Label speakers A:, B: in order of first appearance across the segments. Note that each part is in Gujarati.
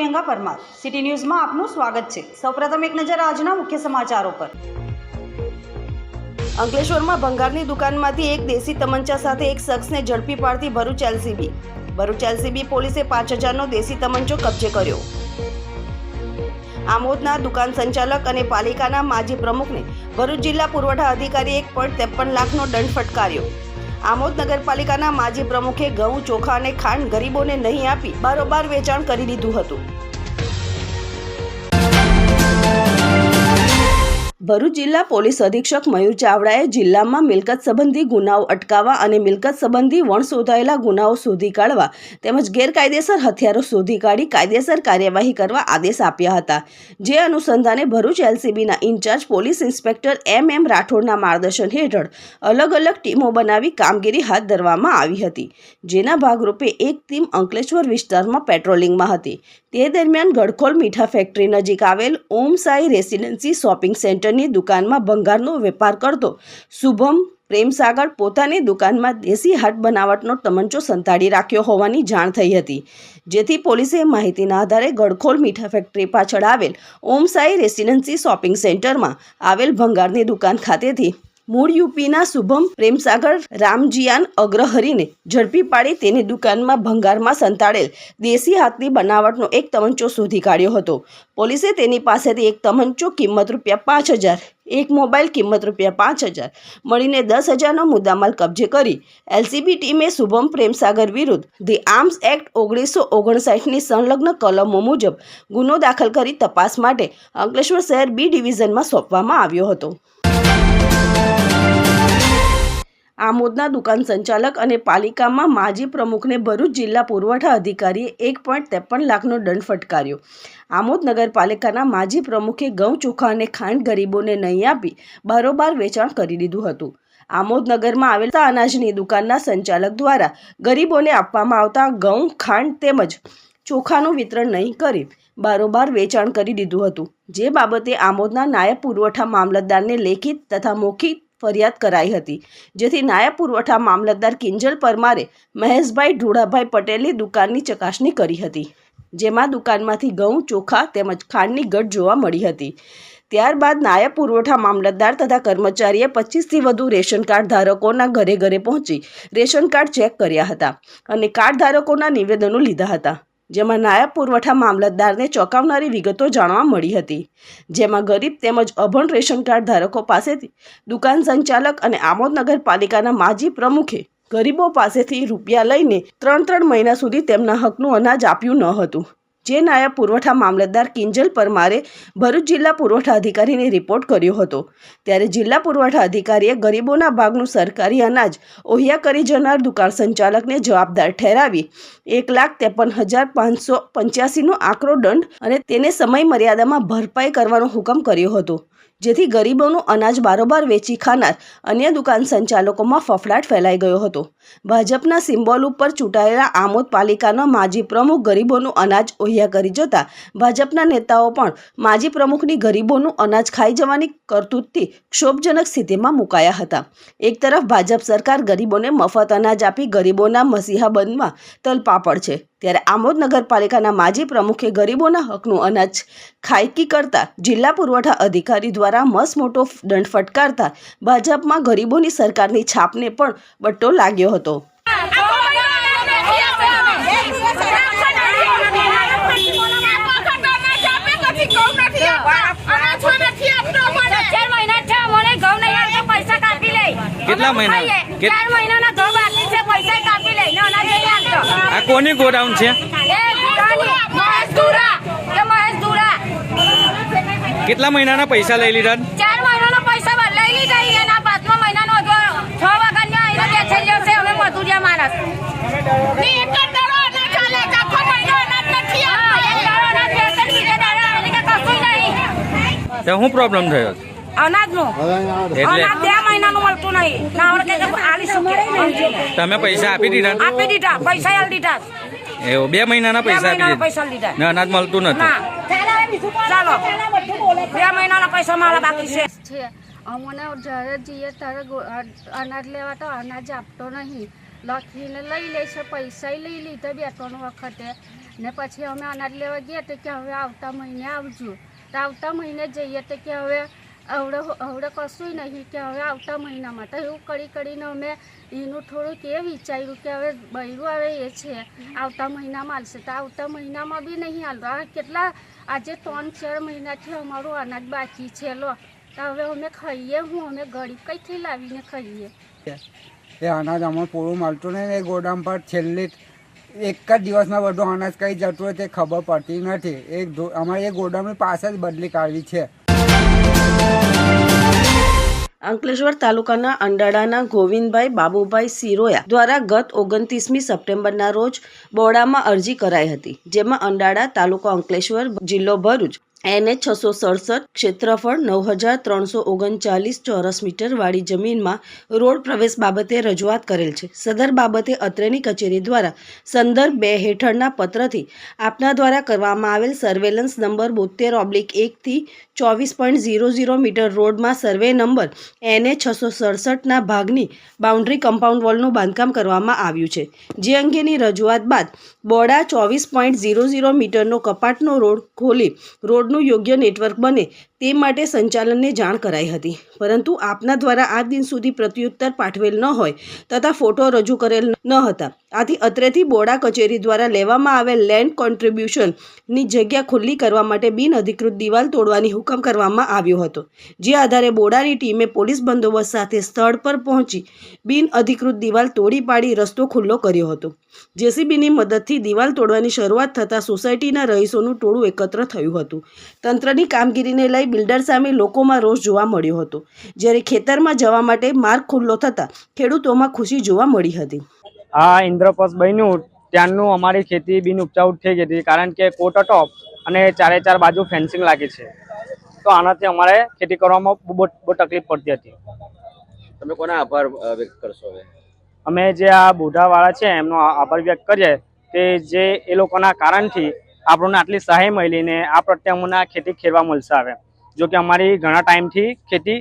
A: પ્રિયંકા પરમાર સિટી ન્યૂઝમાં આપનું સ્વાગત છે। સૌપ્રથમ એક નજર આજના મુખ્ય સમાચારો પર। અંકલેશ્વરમાં ભંગારની દુકાનમાંથી એક દેશી તમંચા સાથે એક શખ્સને ઝડપી પાડતી ભરૂચ એલસીબી પોલીસે 5000નો દેશી તમંચો કબજે કર્યો। આમોદના દુકાન સંચાલક અને પાલિકાના માજી પ્રમુખને ભરૂચ જિલ્લા પુરવઠા અધિકારી 1.53 લાખનો દંડ ફટકાર્યો। આમોદ નગરપાલિકાના માજી પ્રમુખે ઘઉં, ચોખા અને ખાંડ ગરીબોને નહીં આપી બારોબાર વેચાણ કરી દીધું હતું। ભરૂચ જિલ્લા પોલીસ અધિક્ષક મયુર ચાવડાએ જિલ્લામાં મિલકત સંબંધી ગુનાઓ અટકાવવા અને મિલકત સંબંધી વણશોધાયેલા ગુનાઓ શોધી કાઢવા તેમજ ગેરકાયદેસર હથિયારો શોધી કાઢી કાયદેસર કાર્યવાહી કરવા આદેશ આપ્યા હતા। જે અનુસંધાને ભરૂચ એલસીબીના ઇન્ચાર્જ પોલીસ ઇન્સ્પેક્ટર એમ રાઠોડના માર્ગદર્શન હેઠળ અલગ અલગ ટીમો બનાવી કામગીરી હાથ ધરવામાં આવી હતી। જેના ભાગરૂપે એક ટીમ અંકલેશ્વર વિસ્તારમાં પેટ્રોલિંગમાં હતી। તે દરમિયાન ગડખોલ મીઠા ફેક્ટરી નજીક આવેલ ઓમ સાઈ રેસિડેન્સી શોપિંગ સેન્ટરની દુકાનમાં ભંગારનો વેપાર કરતો શુભમ પ્રેમસાગર પોતાની દુકાનમાં દેશી હાથ બનાવટનો તમંચો સંતાડી રાખ્યો હોવાની જાણ થઈ હતી। જેથી પોલીસે માહિતીના આધારે ગડખોલ મીઠા ફેક્ટરી પાછળ આવેલ ઓમ સાઈ રેસિડેન્સી શોપિંગ સેન્ટરમાં આવેલ ભંગારની દુકાન ખાતેથી મૂળ યુપીના શુભમ પ્રેમસાગર રામજીયાન અગ્રહરીને ઝડપી પાડી તેની દુકાનમાં ભંગારમાં સંતાડેલ દેશી હાથની બનાવટનો એક તમંચો શોધી કાઢ્યો હતો। પોલીસે તેની પાસેથી એક તમંચો કિંમત ₹5000, એક મોબાઈલ કિંમત ₹5000 મળીને 10000નો મુદ્દામાલ કબજે કરી એલસીબી ટીમે શુભમ પ્રેમસાગર વિરુદ્ધ ધી આર્મ્સ એક્ટ 1959ની સંલગ્ન કલમો મુજબ ગુનો દાખલ કરી તપાસ માટે અંકલેશ્વર શહેર બી ડિવિઝનમાં સોંપવામાં આવ્યો હતો। આમોદના દુકાન સંચાલક અને પાલિકામાં માજી પ્રમુખને ભરૂચ જિલ્લા પુરવઠા અધિકારીએ 1.53 લાખનો દંડ ફટકાર્યો। આમોદ નગરપાલિકાના માજી પ્રમુખે ઘઉં, ચોખા અને ખાંડ ગરીબોને નહીં આપી બારોબાર વેચાણ કરી દીધું હતું। આમોદ નગરમાં આવેલા અનાજની દુકાનના સંચાલક દ્વારા ગરીબોને આપવામાં આવતા ઘઉં, ખાંડ તેમજ ચોખાનું વિતરણ નહીં કરી બારોબાર વેચાણ કરી દીધું હતું। જે બાબતે આમોદના નાયબ પુરવઠા મામલતદારને લેખિત તથા મૌખિક ફરિયાદ કરાઈ હતી। જેથી નાયબ પુરવઠા મામલતદાર કિંજલ પરમારે મહેશભાઈ ઢોળાભાઈ પટેલની દુકાનની ચકાસણી કરી હતી। જેમાં દુકાનમાંથી ઘઉં, ચોખા તેમજ ખાંડની ઘટ જોવા મળી હતી। ત્યારબાદ નાયબ પુરવઠા મામલતદાર તથા કર્મચારીએ 25થી વધુ રેશન કાર્ડ ધારકોના ઘરે પહોંચી રેશન કાર્ડ ચેક કર્યા હતા અને કાર્ડ ધારકોના નિવેદનો લીધા હતા। જેમાં નાયબ પુરવઠા મામલતદારને ચોંકાવનારી વિગતો જાણવા મળી હતી। જેમાં ગરીબ તેમજ અભણ રેશન કાર્ડ ધારકો પાસેથી દુકાન સંચાલક અને આમોદ નગરપાલિકાના માજી પ્રમુખે ગરીબો પાસેથી રૂપિયા લઈને 3 મહિના સુધી તેમના હકનું અનાજ આપ્યું ન હતું। જે નાયબ પુરવઠા મામલતદાર કિંજલ પરમારે ભરૂચ જિલ્લા પુરવઠા અધિકારીને રિપોર્ટ કર્યો હતો। ત્યારે જિલ્લા પુરવઠા અધિકારીએ ગરીબોના ભાગનું સરકારી અનાજ ઓહિયા કરી જનાર દુકાન સંચાલકને જવાબદાર ઠેરાવી 1,53,585નો આકરો દંડ અને તેને સમય મર્યાદામાં ભરપાઈ કરવાનો હુકમ કર્યો હતો। જેથી ગરીબોનું અનાજ બારોબાર વેચી ખાનાર અન્ય દુકાન સંચાલકોમાં ફફડાટ ફેલાઈ ગયો હતો। ભાજપના સિમ્બોલ ઉપર ચૂંટાયેલા આમોદ પાલિકાના માજી પ્રમુખ ગરીબોનું અનાજ ઓહિયા કરી જતા ભાજપના નેતાઓ પણ માજી પ્રમુખની ગરીબોનું અનાજ ખાઈ જવાની કરતૂતથી ક્ષોભજનક સ્થિતિમાં મુકાયા હતા। એક તરફ ભાજપ સરકાર ગરીબોને મફત અનાજ આપી ગરીબોના મસીહા બનવા તલપાપડ છે, ત્યારે આમોદ નગરપાલિકાના માજી પ્રમુખે ગરીબોના હકનું અનાજ ખાયકી કરતા જિલ્લા પુરવઠા અધિકારી દ્વારા મસમોટો દંડ ફટકારતા ભાજપમાં ગરીબોની સરકારની છાપને પણ બટ્ટો લાગ્યો હતો।
B: કેટલા મહિના? 4 મહિનાના ઘઉં બાકી છે, પૈસા કાપી લઈને અનાજ નહીં આપતો। આ કોની ગોડાઉન છે? કેટલા મહિનાના પૈસા લઈ લીધા? 4 મહિનાના પૈસા લઈ લીધા। એના 5મા મહિનાનો 6 વાગ્યાનો આઈને બેઠેલ છે। અમે મજૂરિયા માણસ શું પ્રોબ્લેમ થયો? અનાજનું અનાજ 2 મહિનાનું મળતું નહીં। તમે પૈસા આપી દીધા? આપી દીધા, પૈસા આલી દીધા। એવું 2 મહિનાના પૈસા આપી દીધા ને અનાજ મળતું નથી? ચાલો 2 મહિનાના પૈસા મારા બાકી છે।
C: અમને જ્યારે જઈએ ત્યારે અનાજ લેવા તો અનાજ આપતો નહીં, લખીને લઈ લે છે, પૈસા લઈ લીધા 2-3 વખતે। ને પછી અમે અનાજ લેવા ગયા તો કે હવે આવતા મહિને આવજો. તો આવતા મહિને જઈએ તો કે હવે હવડે કશું નહીં, કે હવે આવતા મહિનામાં. તો એવું કરીને અમે એનું થોડુંક એ વિચાર્યું કે હવે બૈરું આવે એ છે આવતા મહિનામાં આવશે. તો આવતા મહિનામાં બી નહીં આવતો. આ કેટલા આજે 3-4 મહિનાથી અમારું અનાજ બાકી છે. લો તો હવે અમે ખાઈએ અમે ગરીબ કંઈથી લાવીને ખાઈએ?
D: એ અનાજ અમને પૂરું મળતું નહીં. એ ગોડામ પર છેલ્લી એક જ દિવસમાં બધું અનાજ કઈ જતું હોય તે ખબર પડતી નથી. અમારે એ ગોડામની પાસે જ બદલી કાઢવી છે.
A: અંકલેશ્વર તાલુકાના અંડાળાના ગોવિંદભાઈ બાબુભાઈ સિરોયા દ્વારા ગત 29મી સપ્ટેમ્બરના રોજ બોર્ડામાં અરજી કરાઈ હતી, જેમાં અંડાળા, તાલુકો અંકલેશ્વર, જિલ્લો ભરૂચ, NH 667, ક્ષેત્રફળ 9339 ચોરસ મીટર વાળી જમીનમાં રોડ પ્રવેશ બાબતે રજૂઆત કરેલ છે. સદર બાબતે અત્રેની કચેરી દ્વારા સંદર્ભ 2 હેઠળના પત્રથી આપના દ્વારા કરવામાં આવેલ સર્વેલન્સ નંબર 72/1 થી 24.00 મીટર રોડમાં સર્વે નંબર NH 667ના ભાગની બાઉન્ડ્રી કમ્પાઉન્ડ વોલનું બાંધકામ કરવામાં આવ્યું છે. જે અંગેની રજૂઆત બાદ બોડા 24.00 મીટરનો કપાટનો રોડ ખોલી રોડનું યોગ્ય નેટવર્ક બને તે માટે સંચાલનને જાણ કરાઈ હતી, પરંતુ આપના દ્વારા આ દિન સુધી પ્રત્યુત્તર પાઠવેલ ન હોય તથા ફોટો રજૂ કરેલ ન હતા. આથી અત્રેથી બોડા કચેરી દ્વારા લેવામાં આવેલ લેન્ડ કોન્ટ્રીબ્યુશનની જગ્યા ખુલ્લી કરવા માટે બિનઅધિકૃત દિવાલ તોડવાની હુકમ કરવામાં આવ્યો હતો. જે આધારે બોડાની ટીમે પોલીસ બંદોબસ્ત સાથે સ્થળ પર પહોંચી બિનઅધિકૃત દિવાલ તોડી પાડી રસ્તો ખુલ્લો કર્યો હતો. JCBની મદદથી દિવાલ તોડવાની શરૂઆત થતાં સોસાયટીના રહીશોનું ટોળું એકત્ર થયું હતું. તંત્રની કામગીરીને લઈ બિલ્ડર સામે લોકોમાં રોષ જોવા મળ્યો હતો, જ્યારે ખેતરમાં જવા માટે માર્ગ ખુલ્લો થતાં ખેડૂતોમાં ખુશી જોવા મળી હતી.
E: આ ઇન્દ્રપસ બન્યું ત્યારનું અમારી ખેતી બિન ઉપજાઉ થઈ ગઈ હતી, કારણ કે કોટ ટોપ અને 4 બાજુ ફેન્સિંગ લાગી છે. તો આનાથી અમારે ખેતી કરવામાં બહુ તકલીફ પડતી હતી.
F: તમે કોના આભાર વ્યક્ત કરશો? હવે
E: અમે જે આ બુઢાવાળા છે એમનો આભાર વ્યક્ત કરીએ કે જે એ લોકોના કારણથી આપણને આટલી સહાય મળીને આ પ્રત્યે અમને ખેતી ખેડવા મળશે. આવે જો કે અમારી ઘણા ટાઈમથી ખેતી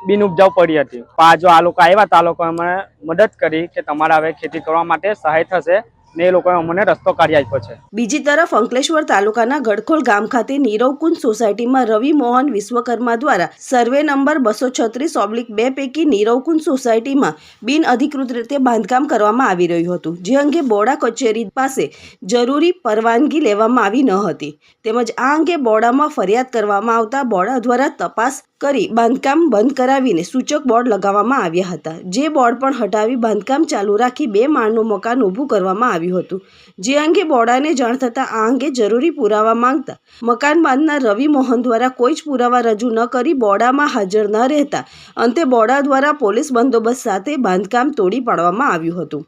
E: બિન ઉપજાઉ પડી હતી, પણ જો આ લોકો આવ્યા તો આ લોકો અમને મદદ કરી કે તમારે હવે ખેતી કરવા માટે સહાય થશે ને એ લોકોએ અમને રસ્તો કાઢી આપ્યો છે.
A: બીજી તરફ અંકલેશ્વર તાલુકાના ગડખોલ ગામ ખાતે નીરવકુંજ સોસાયટીમાં રવિ મોહન વિશ્વકર્મા દ્વારા સર્વે નંબર 236/2 પૈકી નીરવકુંજ સોસાયટીમાં બિનઅધિકૃત રીતે બાંધકામ કરવામાં આવી રહ્યું હતું, જે અંગે બોડા કચેરી પાસે જરૂરી પરવાનગી લેવામાં આવી ન હતી. તેમજ આ અંગે બોડામાં ફરિયાદ કરવામાં આવતા બોડા દ્વારા તપાસ કરી બાંધકામ બંધ કરાવીને સૂચક બોર્ડ લગાવવામાં આવ્યા હતા. જે બોર્ડ પણ હટાવી બાંધકામ ચાલુ રાખી 2 માળનું મકાન ઊભું કરવામાં આવ્યું હતું. જે અંગે બોર્ડાને જાણ થતાં આ અંગે જરૂરી પુરાવા માંગતા મકાન બાંધનાર રવિ મોહન દ્વારા કોઈ જ પુરાવા રજૂ ન કરી બોર્ડામાં હાજર ન રહેતા અંતે બોર્ડા દ્વારા પોલીસ બંદોબસ્ત સાથે બાંધકામ તોડી પાડવામાં આવ્યું હતું.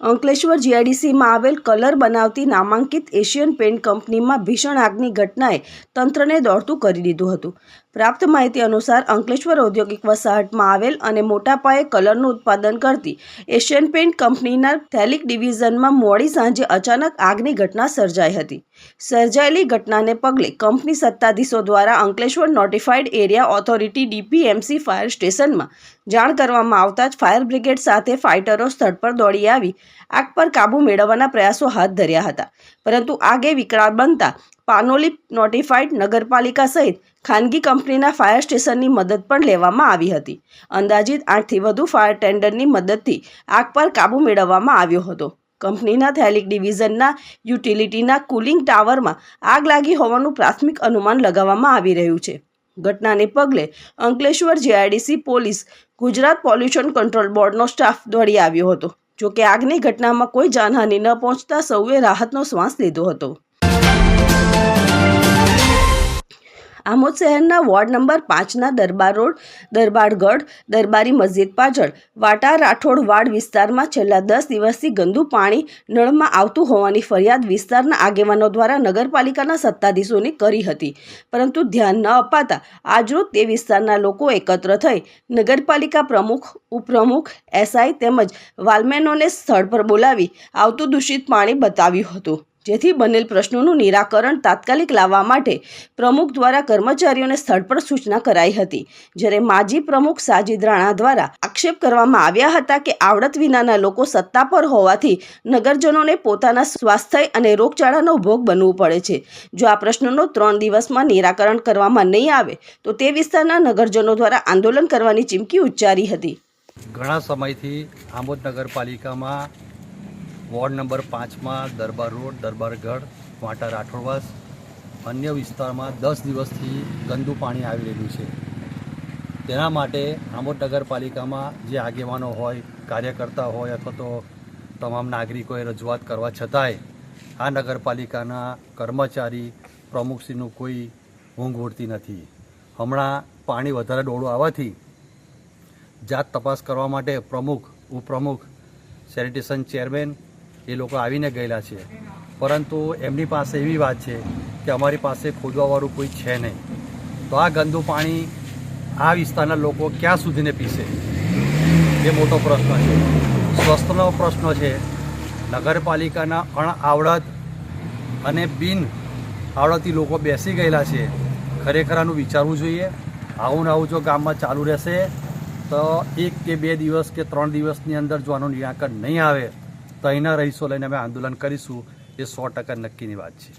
A: અંકલેશ્વર GIDCમાં આવેલ કલર બનાવતી નામાંકિત એશિયન પેન્ટ કંપનીમાં ભીષણ આગની ઘટનાએ તંત્રને દોડતું કરી દીધું હતું. પ્રાપ્ત માહિતી અનુસાર અંકલેશ્વર ઔદ્યોગિક વસાહતમાં આવેલ અને મોટા પાયે કલરનું ઉત્પાદન કરતી એશિયન પેન્ટ કંપનીના થેલિક ડિવિઝનમાં મોડી સાંજે અચાનક આગની ઘટના સર્જાઈ હતી. સર્જાયેલી ઘટનાને પગલે કંપની સત્તાધીશો દ્વારા Ankleshwar notified area authority DPMC fire સ્ટેશનમાં જાણ કરવામાં આવતા જ ફાયર બ્રિગેડ સાથે ફાઇટરો સ્થળ પર દોડી આવી આગ પર કાબૂ મેળવવાના પ્રયાસો હાથ ધર્યા હતા, પરંતુ આગે વિકરાળ બનતા પાનોલી નોટિફાઈડ નગરપાલિકા સહિત ખાનગી કંપનીના ફાયર સ્ટેશનની મદદ પણ લેવામાં આવી હતી. અંદાજિત 8થી વધુ ફાયર ટેન્ડરની મદદથી આગ પર કાબૂ મેળવવામાં આવ્યો હતો. કંપનીના થેલિક ડિવિઝનના યુટિલિટીના કુલિંગ ટાવરમાં આગ લાગી હોવાનું પ્રાથમિક અનુમાન લગાવવામાં આવી રહ્યું છે. ઘટનાને પગલે Ankleshwar GIDC police, Gujarat pollution control બોર્ડનો સ્ટાફ દોડી આવ્યો હતો. જોકે આગની ઘટનામાં કોઈ જાનહાનિ ન પહોંચતા સૌએ રાહતનો શ્વાસ લીધો હતો. આમોદ શહેરના વોર્ડ નંબર 5ના દરબાર રોડ, દરબારગઢ, દરબારી મસ્જિદ પાછળ વાટા રાઠોડ વાડ વિસ્તારમાં છેલ્લા 10 દિવસથી ગંદુ પાણી નળમાં આવતું હોવાની ફરિયાદ વિસ્તારના આગેવાનો દ્વારા નગરપાલિકાના સત્તાધીશોને કરી હતી, પરંતુ ધ્યાન ન અપાતા આજરોજ તે વિસ્તારના લોકો એકત્ર થઈ નગરપાલિકા પ્રમુખ, ઉપપ્રમુખ, SI તેમજ વાલમેનોને સ્થળ પર બોલાવી આવતું દૂષિત પાણી બતાવ્યું હતું. જેથી બનેલ પ્રશ્નોનું નિરાકરણ તાત્કાલિક લાવવા માટે પ્રમુખ દ્વારા કર્મચારીઓને સ્થળ પર સૂચના કરાઈ હતી. જ્યારે માજી પ્રમુખ સાજીદ રાણા દ્વારા આક્ષેપ કરવામાં આવ્યા હતા કે આવડત વિનાના લોકો સત્તા પર હોવાથી નગરજનોને પોતાના સ્વાસ્થ્ય અને રોગચાળાનો ભોગ બનવું પડે છે. જો આ પ્રશ્નનો 3 દિવસમાં નિરાકરણ કરવામાં નહીં આવે તો તે વિસ્તારના નગરજનો દ્વારા આંદોલન કરવાની ચીમકી ઉચ્ચારી હતી.
G: ઘણા સમયથી આમોદ નગરપાલિકામાં વોર્ડ નંબર 5માં દરબાર રોડ, દરબારગઢ, વાંટા રાઠોડવાસ અન્ય વિસ્તારમાં 10 દિવસથી ગંદુ પાણી આવી રહ્યું છે. તેના માટે આમોદ નગરપાલિકામાં જે આગેવાનો હોય, કાર્યકર્તા હોય અથવા તો તમામ નાગરિકોએ રજૂઆત કરવા છતાંય આ નગરપાલિકાના કર્મચારી પ્રમુખશ્રીનું કોઈ ઊંઘ ઉડતી નથી. હમણાં પાણી વધારે ડોળું આવવાથી જાત તપાસ કરવા માટે પ્રમુખ, ઉપપ્રમુખ, સેનિટેશન ચેરમેન એ લોકો આવીને ગયેલા છે, પરંતુ એમની પાસે એવી વાત છે કે અમારી પાસે ખોદવાવાળું કોઈ છે નહીં. તો આ ગંદુ પાણી આ વિસ્તારના લોકો ક્યાં સુધીને પીશે એ મોટો પ્રશ્ન છે. સ્વસ્થનો પ્રશ્ન છે. નગરપાલિકાના અણઆવડત અને બિન આવડતી લોકો બેસી ગયેલા છે. ખરેખર આનું વિચારવું જોઈએ. આવું ને આવું જો ગામમાં ચાલુ રહેશે તો 1 કે 2 દિવસ કે 3 દિવસની અંદર જો આનું નિરાકરણ નહીં આવે તો અહીંના રહીશો લઈને અમે આંદોલન કરીશું. એ 100% નક્કીની વાત છે.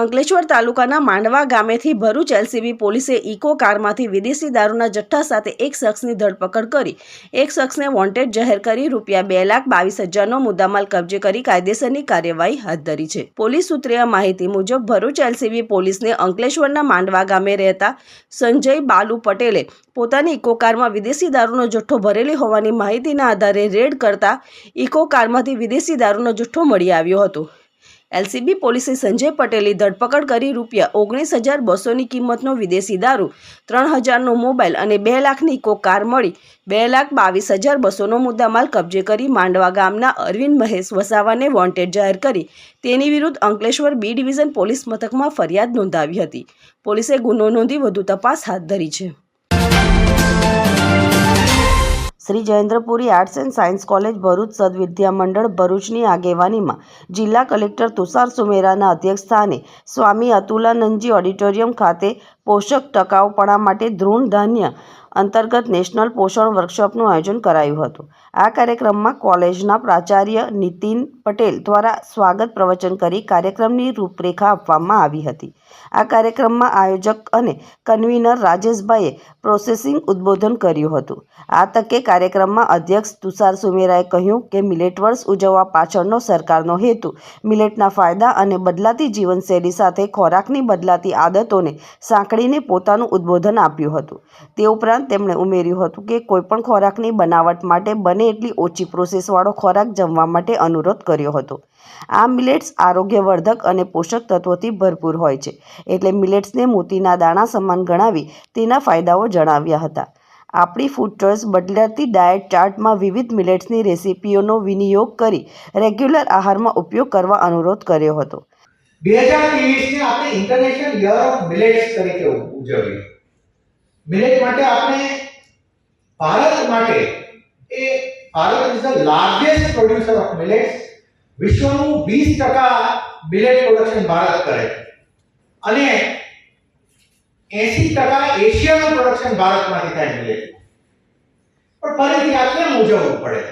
A: અંકલેશ્વર તાલુકાના માંડવા ગામેથી ભરૂચ એલસીબી પોલીસે ઇકો કારમાંથી વિદેશી દારૂના જથ્થા સાથે એક શખ્સની ધરપકડ કરી એક શખ્સને વોન્ટેડ જાહેર કરી ₹2,22,000નો મુદ્દામાલ કબજે કરી કાયદેસરની કાર્યવાહી હાથ ધરી છે. પોલીસ સૂત્રીય માહિતી મુજબ ભરૂચ એલસીબી પોલીસને અંકલેશ્વરના માંડવા ગામે રહેતા સંજય બાલુ પટેલે પોતાની ઇકો કારમાં વિદેશી દારૂનો જથ્થો ભરેલી હોવાની માહિતીના આધારે રેડ કરતા ઇકો કારમાંથી વિદેશી દારૂનો જથ્થો મળી આવ્યો હતો. એલસીબી પોલીસે સંજય પટેલની ધરપકડ કરી ₹19,200ની કિંમતનો વિદેશી દારૂ, 3,000નો મોબાઈલ અને 2 લાખની ઇકો કાર મળી ₹2,22,200નો મુદ્દામાલ કબજે કરી માંડવા ગામના અરવિંદ મહેશ વસાવાને વોન્ટેડ જાહેર કરી તેની વિરુદ્ધ અંકલેશ્વર બી ડિવિઝન પોલીસ મથકમાં ફરિયાદ નોંધાવી હતી. પોલીસે ગુનો નોંધી વધુ તપાસ હાથ ધરી છે. Shri Jayendrapuri arts and science college Bharuch Sadvidya Mandal ભરૂચની આગેવાનીમાં જિલ્લા કલેક્ટર તુષાર સુમેરાના અધ્યક્ષસ્થાને સ્વામી અતુલાનંદજી ઓડિટોરિયમ ખાતે પોષક ટકાઉપણા માટે ધૃણ ધાન્ય અંતર્ગત નેશનલ પોષણ વર્કશોપનું આયોજન કરાયું હતું. આ કાર્યક્રમમાં કોલેજના પ્રાચાર્ય નીતિન પટેલ દ્વારા સ્વાગત પ્રવચન કરી કાર્યક્રમની રૂપરેખા આપવામાં આવી હતી. આ કાર્યક્રમમાં આયોજક અને કન્વીનર રાજેશભાઈએ પ્રોસેસિંગ ઉદ્બોધન કર્યું હતું. આ તકે કાર્યક્રમમાં અધ્યક્ષ તુષાર સુમેરાએ કહ્યું કે મિલેટ વર્ષ ઉજવવા પાછળનો સરકારનો હેતુ મિલેટના ફાયદા અને બદલાતી જીવનશૈલી સાથે ખોરાકની બદલાતી આદતોને સાંકળીને પોતાનું ઉદ્બોધન આપ્યું હતું. તે ઉપરાંત તેમણે ઉમેર્યું હતું કે કોઈપણ ખોરાકની બનાવટ માટે બને એટલી ઓછી પ્રોસેસવાળો ખોરાક જમવા માટે અનુરોધ કર્યો હતો. આ મિલેટ્સ આરોગ્યવર્ધક અને પોષક તત્વોથી ભરપૂર હોય છે, એટલે મિલેટ્સને મોતીના દાણા સમાન ગણાવી તેના ફાયદાઓ જણાવ્યા હતા. આપણી ફૂડ ચોઇસ બદલાતી ડાયટ ચાર્ટમાં વિવિધ મિલેટ્સની રેસિપીઓનો વિનિયોગ કરી રેગ્યુલર આહારમાં ઉપયોગ કરવા અનુરોધ કર્યો હતો.
H: 2023ને આપણે ઇન્ટરનેશનલ યર ઓફ મિલેટ્સ તરીકે ઉજવીએ. મિલેટ માટે આપણે ભારત માટે Bharat is the largest producer of millets. વિશ્વનું 20% મિલેટ પ્રોડક્શન ભારત કરે અને 80% એશિયાનું પ્રોડક્શન ભારતમાંથી થાય મિલેટ. પણ ફરીથી આ કેમ ઉજવવું પડે?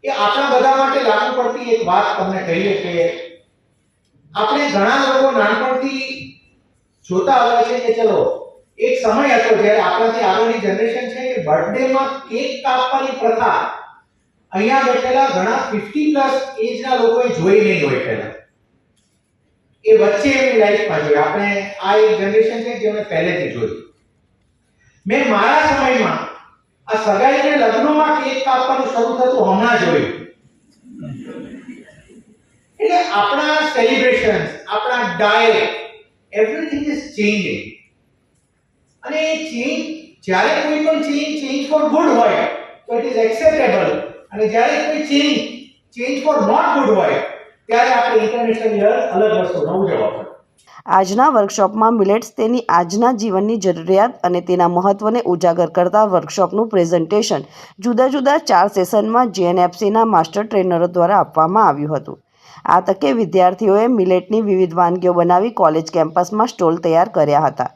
H: એ આપણા બધા માટે લાગુ પડતી એક વાત તમને કહીએ કે આપણે ઘણા લોકો નાનપણથી જોતા હોય છે કે ચલો એક સમય હતો જ્યારે આપણાથી આગળની જનરેશન છે કે બર્થડેમાં કેક કાપવાની પ્રથા અહીંયા બેઠેલા ઘણા 50+ એજના લોકોએ જોઈ નહીં હોય પહેલા. એ વચ્ચે એમની લાઈફમાં જોઈ. આપણે આ એક જનરેશન છે જેમણે પહેલેથી જોઈ. મેં મારા સમયમાં આ સગાઈને લગ્નોમાં કેક કાપવાનું શરૂ થતું હમણાં જોયું. એટલે આપણા સેલિબ્રેશન્સ, આપણા ડાયટ, એવરીથિંગ ઇઝ ચેન્જિંગ. અને ચેન્જ, જ્યારે કોઈ પણ ચેન્જ ફોર ગુડ હોય તો ઇટ ઇઝ એક્સેપ્ટેબલ, અને જ્યારે કોઈ ચેન્જ ફોર નોટ ગુડ હોય ત્યારે આપણે ઇન્ટરનેશનલ યર અલગ વસ્તુ ન ઉજવવા પડે.
A: આજના વર્કશોપમાં મિલેટ્સ તેની આજના જીવનની જરૂરિયાત અને તેના મહત્ત્વને ઉજાગર કરતા વર્કશોપનું પ્રેઝન્ટેશન જુદા જુદા 4 સેશનમાં JNFCના માસ્ટર ટ્રેનરો દ્વારા આપવામાં આવ્યું હતું. આ તકે વિદ્યાર્થીઓએ મિલેટની વિવિધ વાનગીઓ બનાવી કોલેજ કેમ્પસમાં સ્ટોલ તૈયાર કર્યા હતા.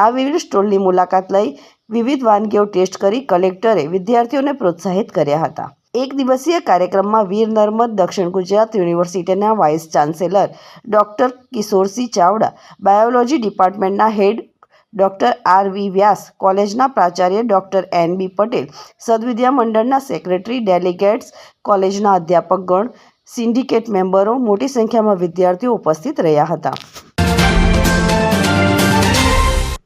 A: આ વિવિધ સ્ટોલની મુલાકાત લઈ વિવિધ વાનગીઓ ટેસ્ટ કરી કલેક્ટરે વિદ્યાર્થીઓને પ્રોત્સાહિત કર્યા હતા. એક દિવસીય કાર્યક્રમમાં વીર નર્મદ દક્ષિણ ગુજરાત યુનિવર્સિટીના vice chancellor doctor Kishorsinh Chavda, biology ડિપાર્ટમેન્ટના હેડ ડૉક્ટર RV વ્યાસ, કોલેજના પ્રાચાર્ય ડૉક્ટર NB પટેલ, સદવિદ્યા મંડળના સેક્રેટરી, ડેલિગેટ્સ, કોલેજના અધ્યાપકગણ, સિન્ડિકેટ મેમ્બરો, મોટી સંખ્યામાં વિદ્યાર્થીઓ ઉપસ્થિત રહ્યા હતા.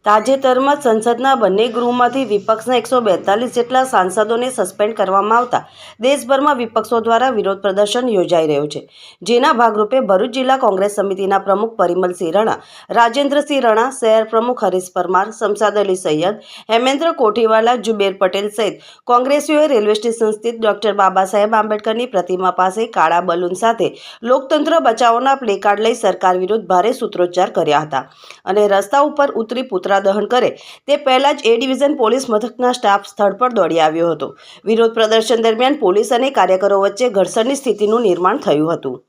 A: તાજેતરમાં જ સંસદના બંને ગૃહમાંથી વિપક્ષના 142 જેટલા સાંસદોને સસ્પેન્ડ કરવામાં આવતા દેશભરમાં વિપક્ષો દ્વારા વિરોધ પ્રદર્શન યોજાઈ રહ્યું છે. જેના ભાગરૂપે ભરૂચ જિલ્લા કોંગ્રેસ સમિતિના પ્રમુખ પરિમલસિંહ રણા, રાજેન્દ્રસિંહ રણા, શહેર પ્રમુખ હરીશ પરમાર, શમશાદ અલી સૈયદ, હેમેન્દ્ર કોઠીવાલા, જુબેર પટેલ સહિત કોંગ્રેસીઓએ રેલવે સ્ટેશન સ્થિત ડૉક્ટર બાબા સાહેબ આંબેડકરની પ્રતિમા પાસે કાળા બલૂન સાથે લોકતંત્ર બચાવોના પ્લેકાર્ડ લઈ સરકાર વિરુદ્ધ ભારે સૂત્રોચ્ચાર કર્યા હતા અને રસ્તા ઉપર ઉતરી દહન કરે તે પહેલા જ A ડિવિઝન પોલીસ મથકના સ્ટાફ સ્થળ પર દોડી આવ્યો હતો. વિરોધ પ્રદર્શન દરમિયાન પોલીસ અને કાર્યકરો વચ્ચે ઘર્ષણની સ્થિતિનું નિર્માણ થયું હતું.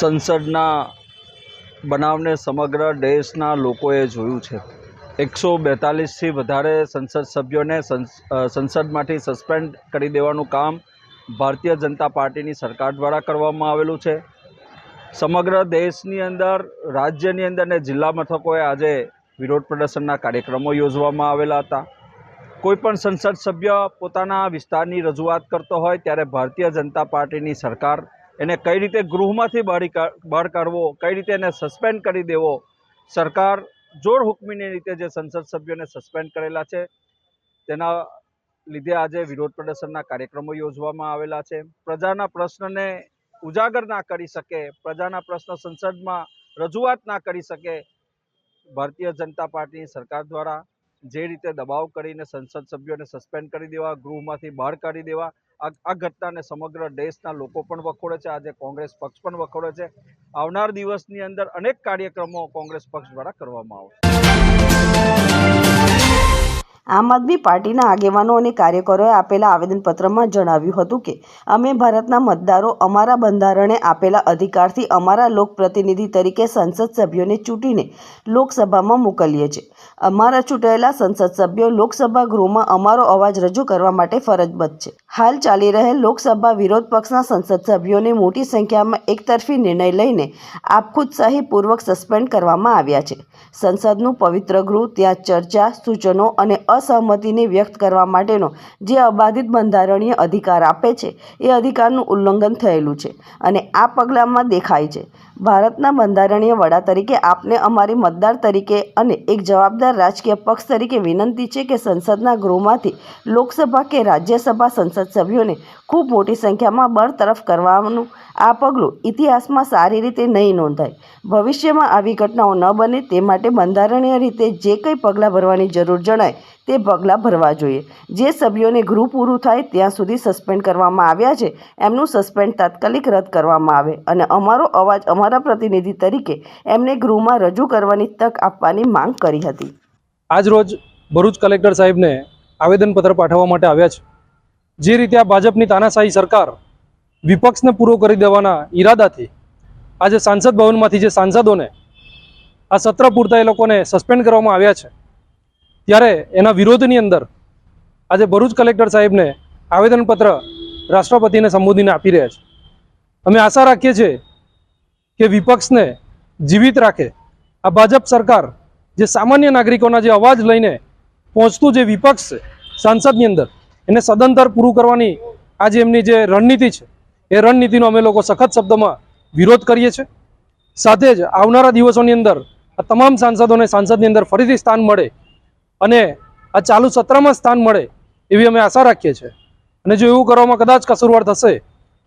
I: સંસદના બનાવને સમગ્ર દેશના લોકોએ જોયું છે. 142થી વધારે સંસદ સભ્યોને સંસદમાંથી સસ્પેન્ડ કરી દેવાનું કામ ભારતીય જનતા પાર્ટીની સરકાર દ્વારા કરવામાં આવેલું છે. સમગ્ર દેશની અંદર, રાજ્યની અંદર અને જિલ્લા મથકોએ આજે વિરોધ પ્રદર્શનના કાર્યક્રમો યોજવામાં આવેલા હતા. કોઈપણ સંસદ સભ્ય પોતાના વિસ્તારની રજૂઆત કરતો હોય ત્યારે ભારતીય જનતા પાર્ટીની સરકાર એને કઈ રીતે ગૃહમાંથી બહાર કાઢવો, કઈ રીતે એને સસ્પેન્ડ કરી દેવો, સરકાર જોર હુકમીની રીતે જે સંસદ સભ્યોને સસ્પેન્ડ કરેલા છે તેના લીધે આજે વિરોધ પ્રદર્શનના કાર્યક્રમો યોજવામાં આવેલા છે. પ્રજાના પ્રશ્નને ઉજાગર ના કરી શકે, પ્રજાના પ્રશ્ન સંસદમાં રજૂઆત ના કરી શકે, ભારતીય જનતા પાર્ટીની સરકાર દ્વારા જે રીતે દબાવ કરીને સંસદ સભ્યોને સસ્પેન્ડ કરી દેવા, ગૃહમાંથી બહાર કાઢી દેવા, આ ઘટનાને સમગ્ર દેશના લોકો પણ વખોડે છે. આજે કોંગ્રેસ પક્ષ પણ વખોડે છે. આવનાર દિવસની અંદર અનેક કાર્યક્રમો કોંગ્રેસ પક્ષ દ્વારા કરવામાં આવશે.
A: આમ આદમી પાર્ટીના આગેવાનો અને કાર્યકરોએ આપેલા આવેદનપત્રમાં જણાવ્યું હતું કે અમે ભારતના મતદારો અમારા બંધારણે આપેલા અધિકારથી અમારા લોકપ્રતિનિધિ તરીકે સંસદ સભ્યોને ચૂંટીને લોકસભામાં મોકલીએ છીએ. અમારા ચૂંટાયેલા સંસદ સભ્યો લોકસભા ગૃહમાં અમારો અવાજ રજૂ કરવા માટે ફરજબદ્ધ છે. હાલ ચાલી રહેલ લોકસભા વિરોધ પક્ષના સંસદ સભ્યોને મોટી સંખ્યામાં એકતરફી નિર્ણય લઈને આપખુદશાહીપૂર્વક સસ્પેન્ડ કરવામાં આવ્યા છે. સંસદનું પવિત્ર ગૃહ, ત્યાં ચર્ચા, સૂચનો અને અસહમતિને વ્યક્ત કરવા માટેનો જે અબાધિત બંધારણીય અધિકાર આપે છે એ અધિકારનું ઉલ્લંઘન થયેલું છે અને આ પગલામાં દેખાય છે. ભારતના બંધારણીય વડા તરીકે આપને અમારી મતદાર તરીકે અને એક જવાબદાર રાજકીય પક્ષ તરીકે વિનંતી છે કે સંસદના ગૃહમાંથી લોકસભા કે રાજ્યસભા સંસદ સભ્યોને ખૂબ મોટી સંખ્યામાં બરતરફ કરવાનું આ પગલું ઇતિહાસમાં સારી રીતે નહીં નોંધાય. ભવિષ્યમાં આવી ઘટનાઓ ન બને તે માટે બંધારણીય રીતે જે કંઈ પગલાં ભરવાની જરૂર જણાય તે પગલાં ભરવા જોઈએ. જે સભ્યોને ગૃહ પૂરું થાય ત્યાં સુધી સસ્પેન્ડ કરવામાં આવ્યા છે એમનું સસ્પેન્ડ તાત્કાલિક રદ કરવામાં આવે અને અમારો અવાજ અમારા પ્રતિનિધિ તરીકે એમને ગૃહમાં રજૂ કરવાની તક આપવાની માંગ કરી હતી.
J: આજરોજ ભરૂચ કલેક્ટર સાહેબને આવેદનપત્ર પાઠવવા માટે આવ્યા છે. જે રીતે આ ભાજપની તાનાશાહી સરકાર વિપક્ષને પૂરો કરી દેવાના ઈરાદાથી આજે સાંસદ ભવનમાંથી જે સાંસદોને આ સત્ર પૂરતા એ લોકોને સસ્પેન્ડ કરવામાં આવ્યા છે, ત્યારે એના વિરોધની અંદર આજે ભરૂચ કલેક્ટર સાહેબને આવેદનપત્ર રાષ્ટ્રપતિને સંબોધીને આપી રહ્યા છે. અમે આશા રાખીએ છીએ કે વિપક્ષને જીવિત રાખે. આ ભાજપ સરકાર જે સામાન્ય નાગરિકોના જે અવાજ લઈને પહોંચતું જે વિપક્ષ છે સંસદની અંદર, એને સદંતર પૂરું કરવાની આજે એમની જે રણનીતિ છે એ રણનીતિનો અમે લોકો સખત શબ્દોમાં વિરોધ કરીએ છીએ. સાથે જ આવનારા દિવસોની અંદર આ તમામ સાંસદોને સંસદની અંદર ફરીથી સ્થાન મળે અને આ ચાલુ સત્રમાં સ્થાન મળે એવી અમે આશા રાખીએ છીએ. અને જો એવું કરવામાં કદાચ કસૂરવાર થશે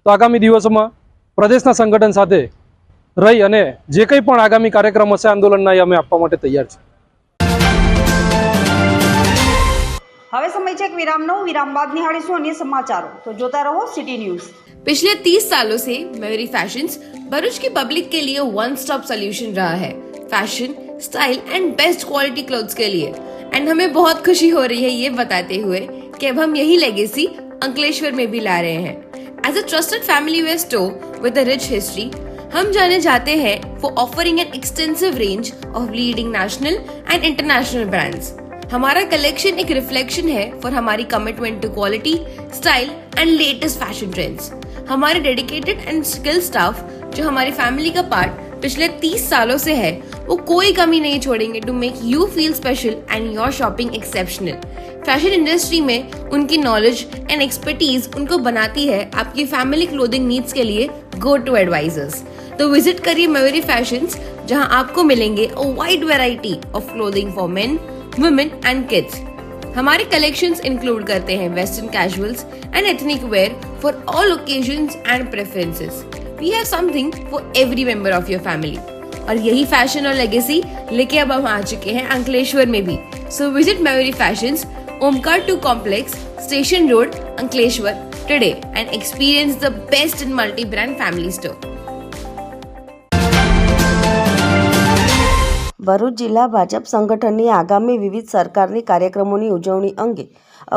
J: તો આગામી દિવસોમાં પ્રદેશના સંગઠન સાથે રહી અને જે કંઈ પણ આગામી કાર્યક્રમ હશે આંદોલનના એ અમે આપવા માટે તૈયાર છીએ.
A: હવે સમય છે એક વિરામનો. વિરામ બાદ નિહાળીશું અન્ય સમાચારો. તો જોતા રહો સિટી ન્યૂઝ.
K: पिछले 30 सालों से मयूरी फैशंस भरूच की पब्लिक के लिए वन स्टॉप सोल्यूशन रहा है, fashion, style and best quality clothes के लिए. एंड हमें बहुत खुशी हो रही है ये बताते हुए कि अब हम यही लेगेसी अंकलेश्वर में भी ला रहे हैं. As a trusted family wear store with a rich history, हम जाने जाते हैं for offering an extensive range of leading national and international brands. हमारा कलेक्शन एक रिफ्लेक्शन है फॉर हमारी commitment to quality, style and latest fashion trends. हमारे डेडिकेटेड एंड स्किल स्टाफ जो हमारी फैमिली का पार्ट पिछले 30 सालों से है, वो कोई कमी नहीं छोड़ेंगे to make you feel special and your shopping exceptional. Fashion industry में उनकी नॉलेज एंड एक्सपर्टीज उनको बनाती है आपकी फैमिली क्लोथिंग नीड्स के लिए गो टू एडवाइजर्स. तो विजिट करिए मयूरी फैशंस, जहां आपको मिलेंगे a wide variety of clothing for men, women and kids. हमारे कलेक्शंस इंक्लूड करते हैं western casuals and ethnic wear for all occasions and preferences. We have something for every member of your family. और यही फैशन और लेगेसी लेके अब हम आ चुके हैं अंकलेश्वर में भी. So visit Mayuri fashions, Omkar 2 complex, station road, Ankleshwar today and experience the best in multi brand family store.
A: Bharuch જિલ્લા ભાજપ સંગઠનની આગામી વિવિધ સરકારની કાર્યક્રમોની ઉજવણી અંગે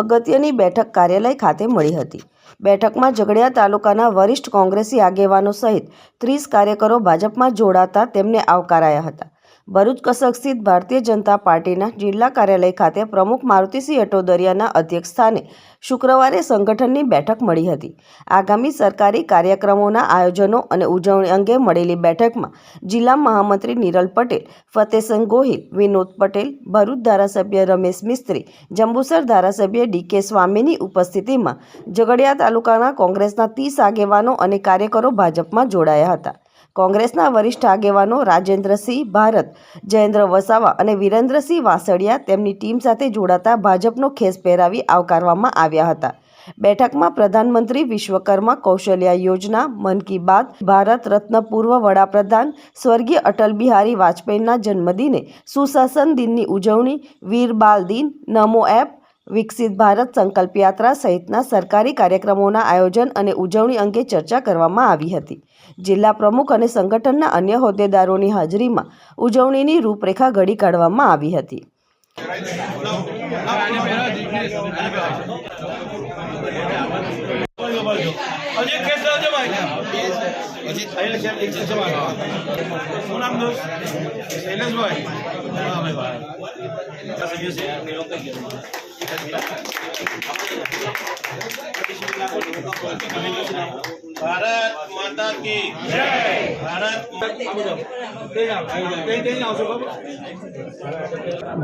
A: અગત્યની બેઠક કાર્યાલય ખાતે મળી હતી. બેઠકમાં ઝઘડિયા તાલુકાના વરિષ્ઠ કોંગ્રેસી આગેવાનો સહિત 30 કાર્યકરો ભાજપમાં જોડાતા તેમને આવકારાયા હતા. ભરૂચ કસક સ્થિત ભારતીય જનતા પાર્ટીના જિલ્લા કાર્યાલય ખાતે પ્રમુખ મારુતિસિંહ અટોદરિયાના અધ્યક્ષ સ્થાને શુક્રવારે સંગઠનની બેઠક મળી હતી. આગામી સરકારી કાર્યક્રમોના આયોજનો અને ઉજવણી અંગે મળેલી બેઠકમાં જિલ્લા મહામંત્રી નિરલ પટેલ, ફતેહસિંહ ગોહિલ, વિનોદ પટેલ, ભરૂચ ધારાસભ્ય રમેશ મિસ્ત્રી, જંબુસર ધારાસભ્ય ડી.કે. સ્વામીની ઉપસ્થિતિમાં ઝઘડિયા તાલુકાના કોંગ્રેસના 30 આગેવાનો અને કાર્યકરો ભાજપમાં જોડાયા હતા. કોંગ્રેસના વરિષ્ઠ આગેવાનો રાજેન્દ્રસિંહ ભારત, જયેન્દ્ર વસાવા અને વિરેન્દ્રસિંહ વાસળિયા તેમની ટીમ સાથે જોડાતા ભાજપનો ખેસ પહેરાવી આવકારવામાં આવ્યા હતા. બેઠકમાં પ્રધાનમંત્રી વિશ્વકર્મા કૌશલ્ય યોજના, મન કી બાત, ભારત રત્ન પૂર્વ વડાપ્રધાન સ્વર્ગીય અટલ બિહારી વાજપેયીના જન્મદિને સુશાસન દિનની ઉજવણી, વીર બાલ દિન, નમો એપ, વિકસિત ભારત સંકલ્પ યાત્રા સહિતના સરકારી કાર્યક્રમોના આયોજન અને ઉજવણી અંગે ચર્ચા કરવામાં આવી હતી. જિલ્લા પ્રમુખ અને સંગઠનના અન્ય હોદ્દેદારોની હાજરીમાં ઉજવણીની રૂપરેખા ઘડી કાઢવામાં આવી હતી.
H: ભારત માતા કી જય.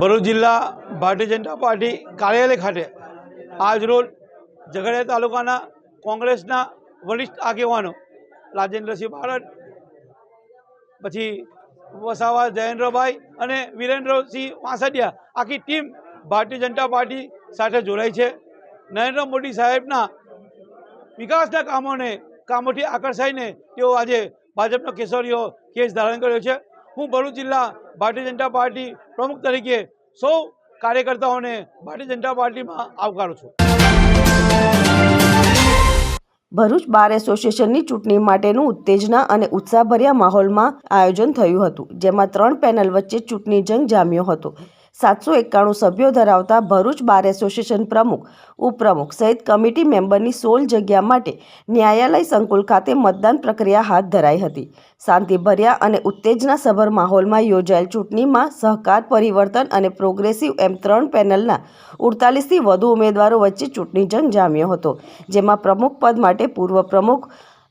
L: ભરૂચ જિલ્લા ભારતીય જનતા પાર્ટી કાર્યાલય ખાતે આજરોજ ઝઘડિયા તાલુકાના કોંગ્રેસના વરિષ્ઠ આગેવાનો રાજેન્દ્રસિંહ ભારત, પછી વસાવા જયેન્દ્રભાઈ અને વિરેન્દ્રસિંહ વાસડિયા આખી ટીમ ભારતીય જનતા પાર્ટી સાથે જોડાઈ છે. નરેન્દ્ર મોદી સાહેબના વિકાસના કામોથી આકર્ષાઈને તેઓ આજે ભાજપનો કેસરીઓ કેસ ધારણ કર્યો છે. હું ભરૂચ જિલ્લા ભારતીય જનતા પાર્ટી પ્રમુખ તરીકે સૌ કાર્યકર્તાઓને ભારતીય જનતા પાર્ટીમાં આવકારું છું.
A: ભરૂચ બાર એસોસિએશનની ચૂંટણી માટેનું ઉત્તેજના અને ઉત્સાહભર્યા માહોલમાં આયોજન થયું હતું, જેમાં 3 પેનલ વચ્ચે ચૂંટણી જંગ જામ્યો હતો. 791 સભ્યો ધરાવતા ભરૂચ બાર એસોસિએશન પ્રમુખ, ઉપપ્રમુખ સહિત કમિટી મેમ્બરની 16 જગ્યા માટે ન્યાયાલય સંકુલ ખાતે મતદાન પ્રક્રિયા હાથ ધરાઈ હતી. શાંતિભર્યા અને ઉત્તેજનાસભર માહોલમાં યોજાયેલ ચૂંટણીમાં સહકાર, પરિવર્તન અને પ્રોગ્રેસિવ એમ 3 પેનલના 48થી વધુ ઉમેદવારો વચ્ચે ચૂંટણી જંગ જામ્યો હતો, જેમાં પ્રમુખ પદ માટે પૂર્વ પ્રમુખ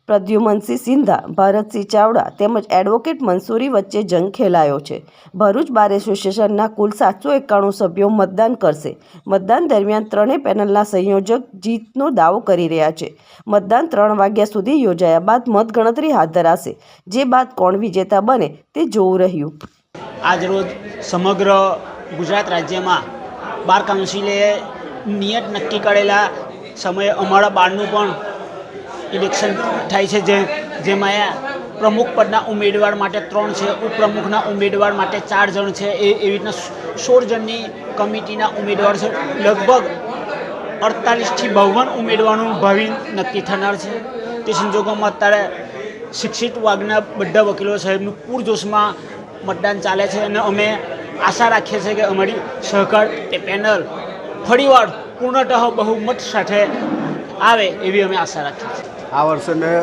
A: પ્રદ્યુમનસિંહ સિંધા, ભરતસિંહ ચાવડા તેમજ એડવોકેટ મંસૂરી વચ્ચે જંગ ખેલાયો છે. ભરૂચ બાર એસોસિએશનના કુલ 791 સભ્યો મતદાન કરશે. મતદાન દરમિયાન 3 પેનલના સંયોજક જીતનો દાવો કરી રહ્યા છે. મતદાન 3 વાગ્યા સુધી યોજાયા બાદ મતગણતરી હાથ ધરાશે, જે બાદ કોણ વિજેતા બને તે જોવું રહ્યું.
M: આજરોજ સમગ્ર ગુજરાત રાજ્યમાં બાર કાઉન્સિલે નિયત નક્કી કરેલા સમયે અમારા બારનું પણ ઇલેક્શન થાય છે, જેમાં પ્રમુખ પદના ઉમેદવાર માટે 3 છે, ઉપપ્રમુખના ઉમેદવાર માટે 4 જણ છે. એવી રીતના 16 જણની કમિટીના ઉમેદવાર છે. લગભગ 48 થી 52 ઉમેદવારોનું ભાવિ નક્કી થનાર છે. તે સંજોગોમાં અત્યારે શિક્ષિત વર્ગના બધા વકીલો સાહેબનું પૂરજોશમાં મતદાન ચાલે છે અને અમે આશા રાખીએ છીએ કે અમારી સહકાર તે પેનલ ફરીવાર પૂર્ણતઃ બહુમત સાથે આવે એવી અમે આશા રાખીએ છીએ.
N: આ વર્ષે મેં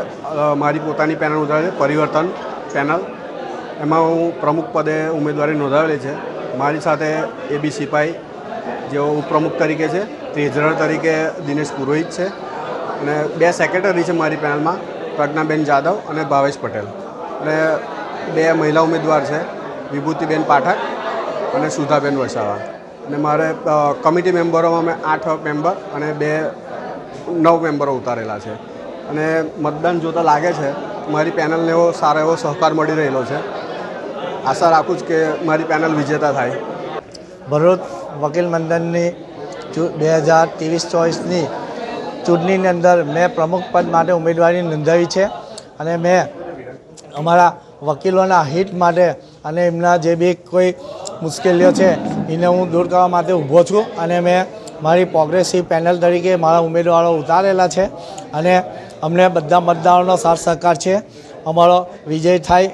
N: મારી પોતાની પેનલ નોંધાવેલી પરિવર્તન પેનલ, એમાં હું પ્રમુખ પદે ઉમેદવારી નોંધાવેલી છે. મારી સાથે એબી સિપાઈ જેઓ ઉપપ્રમુખ તરીકે છે, ટ્રેઝરર તરીકે દિનેશ પુરોહિત છે અને 2 સેક્રેટરી છે મારી પેનલમાં, પ્રજ્ઞાબેન જાદવ અને ભાવેશ પટેલ. અને 2 મહિલા ઉમેદવાર છે, વિભૂતિબેન પાઠક અને સુધાબેન વસાવા. અને મારે કમિટી મેમ્બરોમાં મેં 8 મેમ્બર અને 9 મેમ્બરો ઉતારેલા છે. અને મતદાન જોતાં લાગે છે મારી પેનલને એવો સારો એવો સહકાર મળી રહેલો છે. આશા રાખું છું કે મારી પેનલ વિજેતા થાય.
O: ભરૂચ વકીલ મંડળની 2023-24ની ચૂંટણીની અંદર મેં પ્રમુખ પદ માટે ઉમેદવારી નોંધાવી છે અને મેં અમારા વકીલોના હિત માટે અને એમના જે બી કોઈ મુશ્કેલીઓ છે એને હું દૂર કરવા માટે ઊભો છું અને મેં મારી પ્રોગ્રેસિવ પેનલ તરીકે મારા ઉમેદવારો ઉતારેલા છે અને અમને બધા મતદારોનો સાથ સહકાર છે. અમારો વિજય થાય.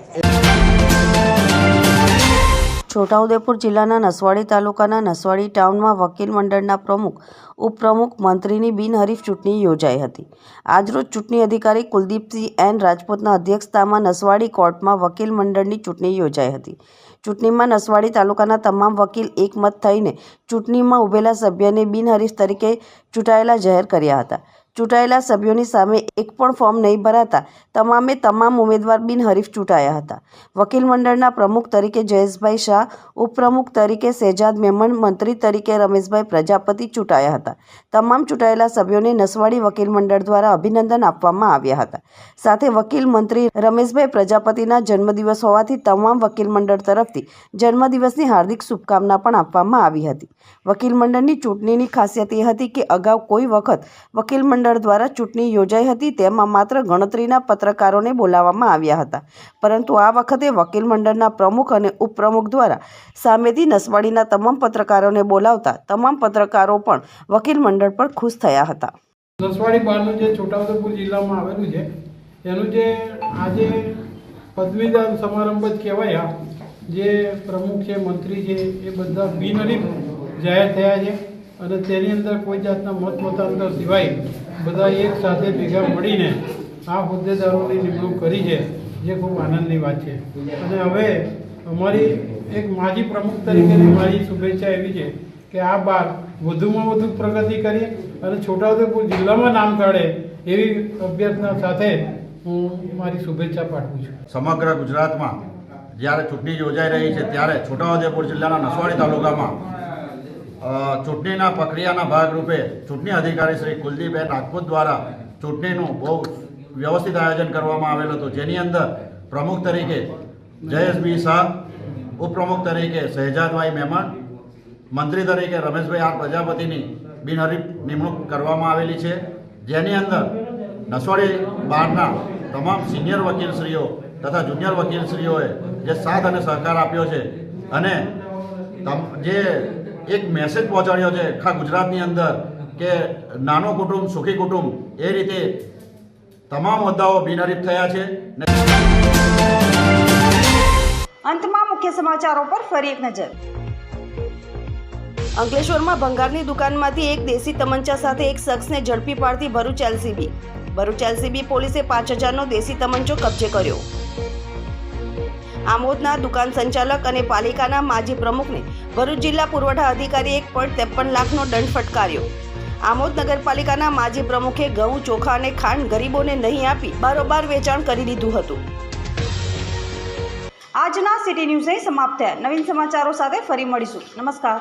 A: છોટાઉદેપુર જિલ્લાના નસવાડી તાલુકાના નસવાડી ટાઉનમાં વકીલ મંડળના પ્રમુખ ઉપપ્રમુખ મંત્રીની બિનહરીફ ચૂંટણી યોજાઈ હતી. આજરોજ ચૂંટણી અધિકારી કુલદીપસિંહ એન રાજપૂતના અધ્યક્ષતામાં નસવાડી કોર્ટમાં વકીલ મંડળની ચૂંટણી યોજાઈ હતી. ચૂંટણીમાં નસવાડી તાલુકાના તમામ વકીલ એકમત થઈને ચૂંટણીમાં ઉભેલા સભ્યને બિનહરીફ તરીકે ચૂંટાયેલા જાહેર કર્યા હતા. ચૂંટાયેલા સભ્યોની સામે એક પણ ફોર્મ નહીં ભરાતા તમામ ઉમેદવાર બિનહરીફ ચૂંટાયા હતા. વકીલ મંડળના પ્રમુખ તરીકે જયેશભાઈ શાહ, ઉપપ્રમુખ તરીકે શહેજાદ મેમણ, મંત્રી તરીકે રમેશભાઈ પ્રજાપતિ ચૂંટાયા હતા. તમામ ચૂંટાયેલા સભ્યોને નસવાડી વકીલ મંડળ દ્વારા અભિનંદન આપવામાં આવ્યા હતા. સાથે વકીલ મંત્રી રમેશભાઈ પ્રજાપતિના જન્મદિવસ હોવાથી તમામ વકીલ મંડળ તરફથી જન્મદિવસની હાર્દિક શુભકામના પણ આપવામાં આવી હતી. વકીલ મંડળની ચૂંટણીની ખાસિયત એ હતી કે અગાઉ કોઈ વખત વકીલ મંડળ દ્વારા ચૂંટણી યોજાઈ હતી, તેમાં માત્ર ગણતરીના પત્રકારોને બોલાવવામાં આવ્યા હતા. પરંતુ આ વખતે વકીલ મંડળના પ્રમુખ અને ઉપપ્રમુખ દ્વારા સામેથી નસવાડીના તમામ પત્રકારોને બોલાવતા તમામ પત્રકારો પણ વકીલ મંડળ પર ખુશ થયા હતા.
P: નસવાડી બહારનું જે છોટાઉદેપુર જિલ્લામાં આવેલું છે એનું જે આજે પદવીદાન સમારંભ જ કહેવાય, જે પ્રમુખ છે, મંત્રી છે, એ બધા બિનહરીફ જાહેર થયા છે અને તેની અંદર કોઈ જાતના મતાંતર સિવાય બધા એક સાથે ભેગા મળીને આ હોદ્દેદારોની નિમણૂક કરી છે, જે ખૂબ આનંદની વાત છે. અને હવે અમારી એક માજી પ્રમુખ તરીકેની મારી શુભેચ્છા એવી છે કે આ બાર વધુમાં વધુ પ્રગતિ કરી અને છોટાઉદેપુર જિલ્લામાં નામ કાઢે એવી અભ્યર્થના સાથે હું મારી શુભેચ્છા પાઠવું છું.
Q: સમગ્ર ગુજરાતમાં જ્યારે ચૂંટણી યોજાઈ રહી છે ત્યારે છોટાઉદેપુર જિલ્લાના નસવાડી તાલુકામાં ચૂંટણીના પ્રક્રિયાના ભાગરૂપે ચૂંટણી અધિકારી શ્રી કુલદીપ એન રાજપૂત દ્વારા ચૂંટણીનું બહુ વ્યવસ્થિત આયોજન કરવામાં આવેલું હતું, જેની અંદર પ્રમુખ તરીકે જયેશભાઈ શાહ, ઉપપ્રમુખ તરીકે શહેજાદભાઈ મેમણ, મંત્રી તરીકે રમેશભાઈ આર પ્રજાપતિની બિનહરીફ નિમણૂક કરવામાં આવેલી છે, જેની અંદર નસવાડી બહારના તમામ સિનિયર વકીલશ્રીઓ તથા જુનિયર વકીલશ્રીઓએ જે સાથ અને સહકાર આપ્યો છે અને જે એક મેસેજ પહોંચાડ્યો છે આખા ગુજરાતની અંદર કે નાનો કુટુંબ સુખી કુટુંબ, એ રીતે તમામ હોદ્દાઓ બિનહરીફ થયા છે.
R: અંતમાં મુખ્ય સમાચારો પર ફરી એક નજર.
A: અંકલેશ્વરમાં ભંગારની દુકાનમાંથી એક દેશી તમંચા સાથે એક શખ્સને ઝડપી પાડતી ભરૂચ એલસીબી. ભરૂચ એલસીબી પોલીસે 5000નો દેશી તમંચો કબજે કર્યો. આમોદના દુકાન સંચાલક અને પાલિકાના માજી પ્રમુખને ભરૂચ જિલ્લા પુરવઠા અધિકારીએ 1.53 લાખનો દંડ ફટકાર્યો. આમોદ નગરપાલિકાના માજી પ્રમુખે ઘઉં, ચોખા અને ખાંડ ગરીબોને નહીં આપી બારોબાર વેચાણ કરી દીધું હતું.
R: આજના સિટી ન્યૂઝ અહીં સમાપ્ત થયા. નવીન સમાચારો સાથે ફરી મળીશું. નમસ્કાર.